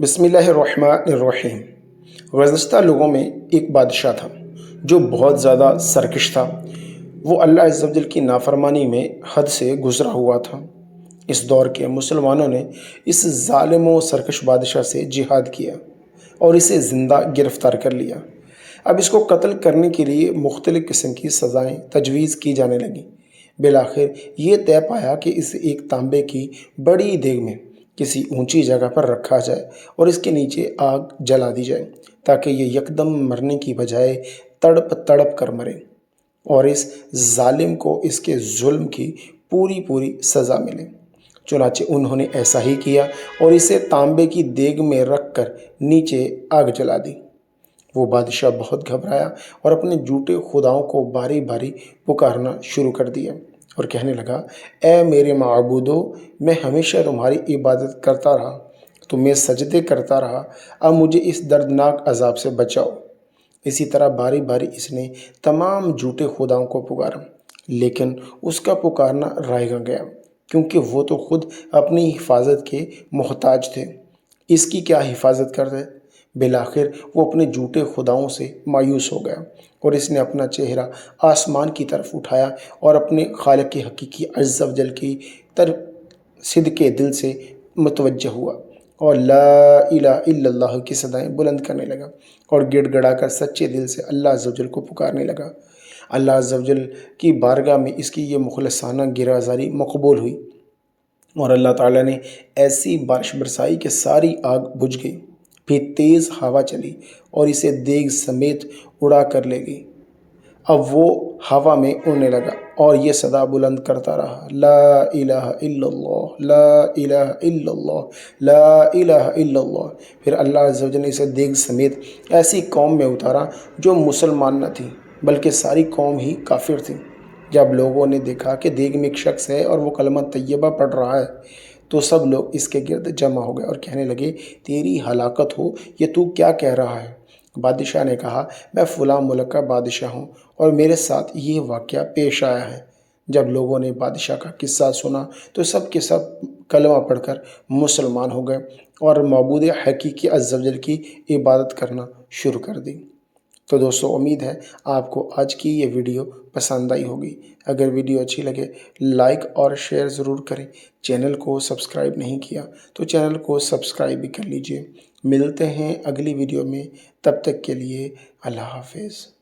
بسم اللہ الرحمن الرحیم۔ گزشتہ لوگوں میں ایک بادشاہ تھا جو بہت زیادہ سرکش تھا۔ وہ اللہ عز و جل کی نافرمانی میں حد سے گزرا ہوا تھا۔ اس دور کے مسلمانوں نے اس ظالم و سرکش بادشاہ سے جہاد کیا اور اسے زندہ گرفتار کر لیا۔ اب اس کو قتل کرنے کے لیے مختلف قسم کی سزائیں تجویز کی جانے لگیں۔ بالآخر یہ طے پایا کہ اسے ایک تانبے کی بڑی دیگ میں کسی اونچی جگہ پر رکھا جائے اور اس کے نیچے آگ جلا دی جائے تاکہ یہ یکدم مرنے کی بجائے تڑپ تڑپ کر مرے اور اس ظالم کو اس کے ظلم کی پوری سزا ملے۔ چنانچہ انہوں نے ایسا ہی کیا اور اسے تانبے کی دیگ میں رکھ کر نیچے آگ جلا دی۔ وہ بادشاہ بہت گھبرایا اور اپنے جھوٹے خداؤں کو باری باری پکارنا شروع کر دیا اور کہنے لگا، اے میرے معبودو، میں ہمیشہ تمہاری عبادت کرتا رہا، تمہیں سجدے کرتا رہا، اب مجھے اس دردناک عذاب سے بچاؤ۔ اسی طرح باری باری اس نے تمام جھوٹے خداؤں کو پکارا، لیکن اس کا پکارنا رائے نہ گیا، کیونکہ وہ تو خود اپنی حفاظت کے محتاج تھے، اس کی کیا حفاظت کرتے۔ بالآخر وہ اپنے جھوٹے خداؤں سے مایوس ہو گیا اور اس نے اپنا چہرہ آسمان کی طرف اٹھایا اور اپنے خالق حقیقی عز و جل کی طرف صدقے دل سے متوجہ ہوا اور لا الہ الا اللہ کی صدائیں بلند کرنے لگا اور گڑ گڑا کر سچے دل سے اللہ عز و جل کو پکارنے لگا۔ اللہ عز و جل کی بارگاہ میں اس کی یہ مخلصانہ گرازاری مقبول ہوئی اور اللہ تعالیٰ نے ایسی بارش برسائی کہ ساری آگ بجھ گئی۔ پھر تیز ہوا چلی اور اسے دیگ سمیت اڑا کر لے گئی۔ اب وہ ہوا میں اڑنے لگا اور یہ صدا بلند کرتا رہا، لا الہ الا اللہ، لا الہ الا اللہ، لا الہ الا اللہ۔ پھر اللہ عز و جل نے اسے دیگ سمیت ایسی قوم میں اتارا جو مسلمان نہ تھی بلکہ ساری قوم ہی کافر تھی۔ جب لوگوں نے دیکھا کہ دیگ میں ایک شخص ہے اور وہ کلمہ طیبہ پڑھ رہا ہے تو سب لوگ اس کے گرد جمع ہو گئے اور کہنے لگے، تیری ہلاکت ہو، یہ تو کیا کہہ رہا ہے؟ بادشاہ نے کہا، میں فلاں ملک کا بادشاہ ہوں اور میرے ساتھ یہ واقعہ پیش آیا ہے۔ جب لوگوں نے بادشاہ کا قصہ سنا تو سب کے سب کلمہ پڑھ کر مسلمان ہو گئے اور معبود حقیقی عز و جل کی عبادت کرنا شروع کر دی۔ تو دوستو، امید ہے آپ کو آج کی یہ ویڈیو پسند آئی ہوگی۔ اگر ویڈیو اچھی لگے لائک اور شیئر ضرور کریں۔ چینل کو سبسکرائب نہیں کیا تو چینل کو سبسکرائب بھی کر لیجئے۔ ملتے ہیں اگلی ویڈیو میں، تب تک کے لیے اللہ حافظ۔